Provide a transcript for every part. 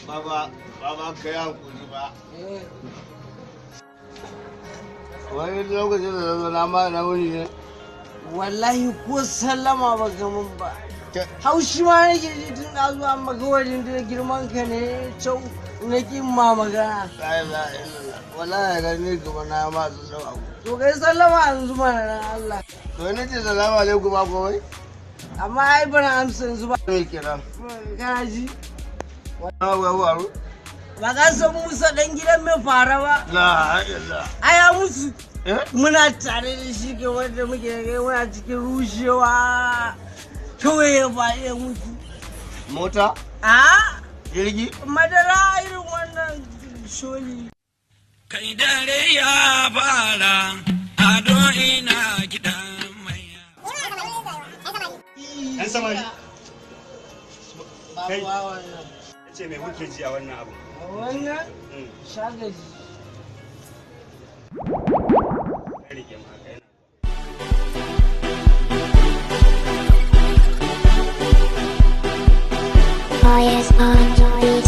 Baba ka yi hankuli ba. Wani lokacin da na zo na ma na wuni ne. Wallahi ko sallama ba gamin ba. Haushi ma nake ji tun da zuwa maka wajen da girman ka ne cau na kin ma magana. Wallahi ga ni gaba na ma su sau abu. To kai sallama yanzu mana ran Allah. To ni ce salamu alaikum ba komai. Amma ai bana amsa yanzu ba. Me kira? Kana ji? Wannan waru. Ba ka san Musa dan gidan mai fara ba. La ilaha. Aya musu. Muna tare da shi ke wanda muke kai muna cikin rushewa. Kawai ya ba ya mutu. Mota? A? Jirgi? Madara irin wannan sholi. Kai dare ya fara, ado ina gidan maya. Yan samari. Kai. Ce mai muke ji a wannan abu. Wannan? Shagaji. Rike ma kai na. Oh yes, on beat.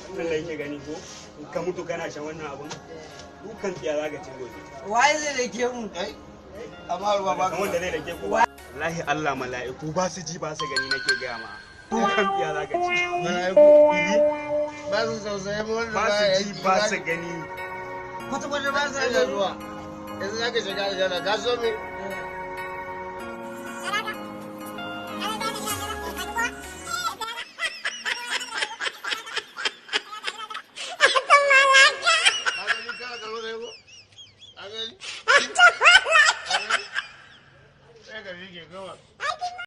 Wannan da yake gani ko in ka mutu kana shan wannan abun dukan tsiya za ka ci gobe. Waye zai dake mu? Amma ruwa ba Kan wanda zai dake ku ba. Wallahi Allah mala'iku ba su ji ba su gani nake gaya ma. Dukan tsiya za ka ci. Mala'iku ba su sausaye mu wanda Ba su ji ba su gani. Kwata-kwata ba sa da ruwa. Yanzu za ka shiga aljanna ka so me? Agadi. Agadi. Agadi. Agadi.